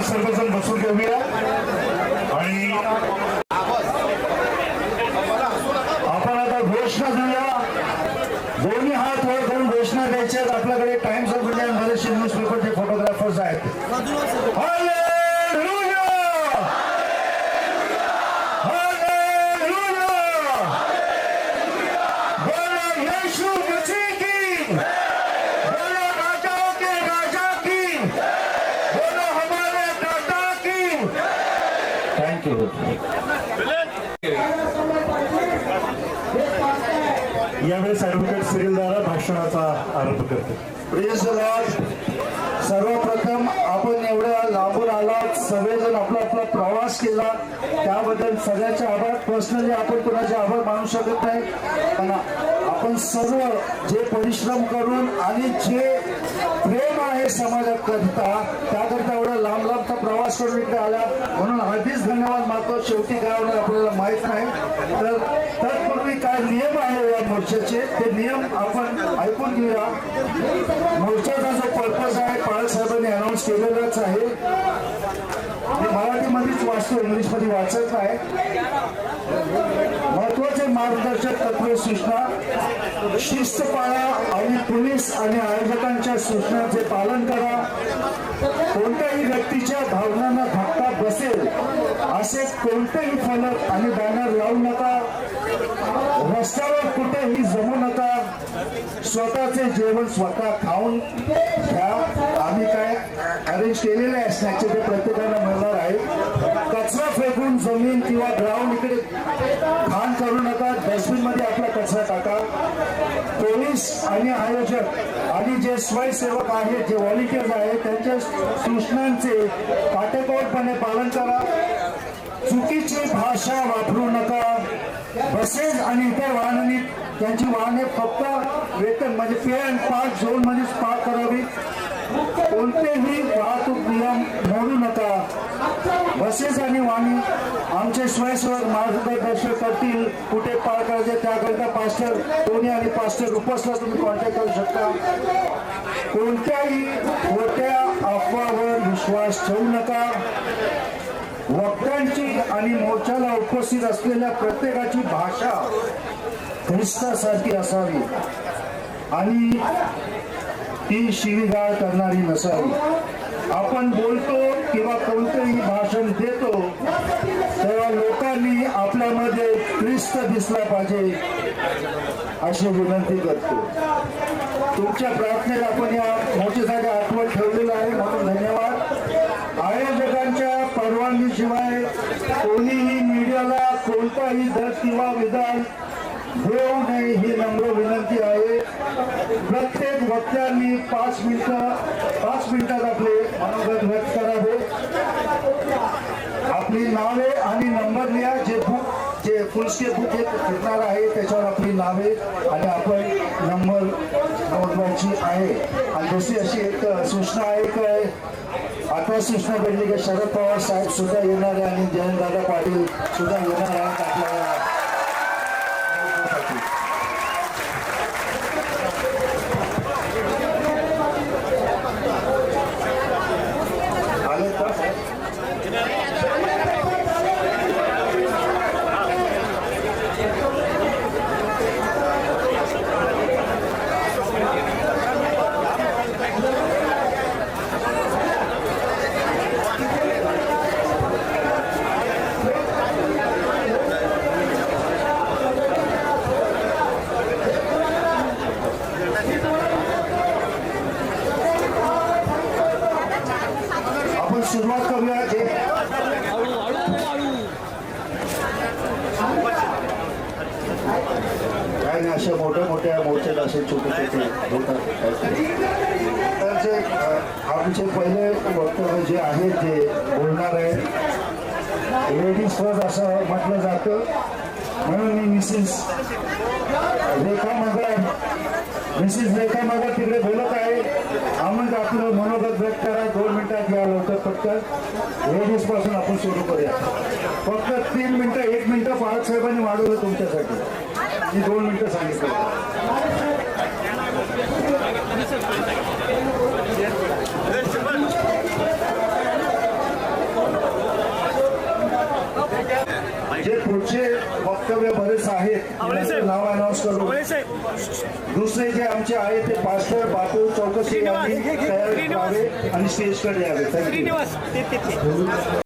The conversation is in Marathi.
सर्वजण बसून घेऊया आणि आपण आता घोषणा देऊया. दोन्ही हात वर करून घोषणा द्यायची. आपल्याकडे टाइम्स ऑफ इंडिया आणि बरेचसे न्यूजपेपरचे फोटोग्राफर्स आहेत. यावेळेस ॲडव्होकेट सिरिलदार भाषणाचा आरंभ करते. प्रिय लॉर्ड, सर्वप्रथम आपण एवढ्या लांबून आलात, सगळेजण आपला आपला प्रवास केला त्याबद्दल सगळ्याचे आभार. पर्सनली आपण कोणाचे आभार मानू शकत नाही, पण आपण सर्व जे परिश्रम करून आणि जे प्रेम आहे समाजाकरिता त्याकरिता एवढा लांब लांबचा प्रवास करून इकडे आला म्हणून आधीच धन्यवाद मानतो. शेवटी काय होणार आपल्याला माहित नाही. तर तत्पूर्वी काय नियम आहे या मोर्चाचे ते नियम आपण ऐकून घेऊया. मोर्चाचा जो पर्पज आहे बाळासाहेबांनी अनाऊन्स केलेलाच आहे. मराठीमध्येच वाचतो, इंग्लिशमध्ये वाचत नाही. महत्वाचे मार्गदर्शक तत्व सूचना: शिस्त पाळा आणि पोलीस आणि आयोजकांच्या सूचनांचे पालन करा. कोणत्याही व्यक्तीच्या भावनांना धक्का बसेल असे कोणतेही फलक आणि बॅनर लावू नका. रस्त्यावर कुठेही जमू नका. स्वतःचे जेवण स्वतः खाऊन घ्या. आम्ही काय अरेंज केलेले आहे स्नॅक्सचे ते प्रत्येकाला मिळणार आहे. कचरा फेकून जमीन किंवा ग्राउंड इकडे घाण करू नका. डस्टबिन मध्ये आपला कचरा टाका. पोलीस आणि आयोजक आणि जे स्वयंसेवक आहेत, जे व्हॉलिंटियर्स आहेत, त्यांच्या सूचनांचे काटेकोरपणे पालन करा. चुकीची भाषा वापरू नका. बसेस आणि इतर वाहनांनी त्यांची वाहने फक्त वेतन म्हणजे पे अँड पार्क झोन मध्येच पार्क करावी. कोणतेही वाहतूक नियम मोडू नका. बसेस आणि वाहने आमचे स्वयंसेवक मार्गदर्शन करतील कुठे पार्क करायचे. त्याकरिता पास्टर टोनी आणि पास्टर रुपसला तुम्ही कॉन्टॅक्ट करू शकता. कोणत्याही खोट्या अफवावर विश्वास ठेवू नका. वक्त्यांची आणि मोर्चाला उपस्थित असलेल्या प्रत्येकाची भाषा ख्रिस्तासारखी असावी आणि ती शिवीगाळ करणारी नसावी. आपण बोलतो किंवा कोणतेही भाषण देतो तेव्हा लोकांनी आपल्यामध्ये ख्रिस्त दिसला पाहिजे अशी विनंती करतो. तुमच्या प्रार्थनेत आपण या मोर्चासाठी आठवण ठेवलेलं आहे म्हणून धन्यवाद. आयोजकांच्या परवानगीशिवाय कोणीही मीडियाला कोणताही दर किंवा विधान देऊ नये ही नम्र विनंती आहे. प्रत्येक वक्त्यांनी 5 मिनिटात आपले मनोगत व्यक्त करावे. आपली नावे आणि नंबर लिहा. जे फुलस्केप बुक घेणार आहे त्याच्यावर आपली नावे आणि आपण नंबर नोंदवायची आहे. आणि दुसरी अशी एक सूचना आहे काय, आता सूचना भेटली की शरद पवार साहेब सुद्धा येणार आहे आणि जयंतदादा पाटील सुद्धा येणार आहेत आपल्याला. सुरुवात करूया. काय नाही, अशा मोठ्या मोठ्या मोर्चात असे छोटे छोटे होतात. तर जे आमचे पहिले वक्तव्य जे आहे ते बोलणार आहे लेडीज फर्स्ट असं म्हटलं जातं म्हणून मी मिसेस रेखा मगर तिकडे बोलत आहे. आम्ही आपलं मनोगत व्यक्त करा. 2 मिनिटात या लवकर फक्त लेडीज पासून आपण सुरू करूया. फक्त 3 मिनिटं 1 मिनिटं पालक साहेबांनी वाढवलं तुमच्यासाठी. मी 2 मिनिटं सांगितलं. पुढचे वक्तव्य बरेच आहेत, त्यांचं नाव अनाऊन्स करू. दुसरे जे आमचे आहेत ते पास्टर बापू चौकशी यांनी तयार करावे आणि स्टेजकडे यावे. थँक्यू.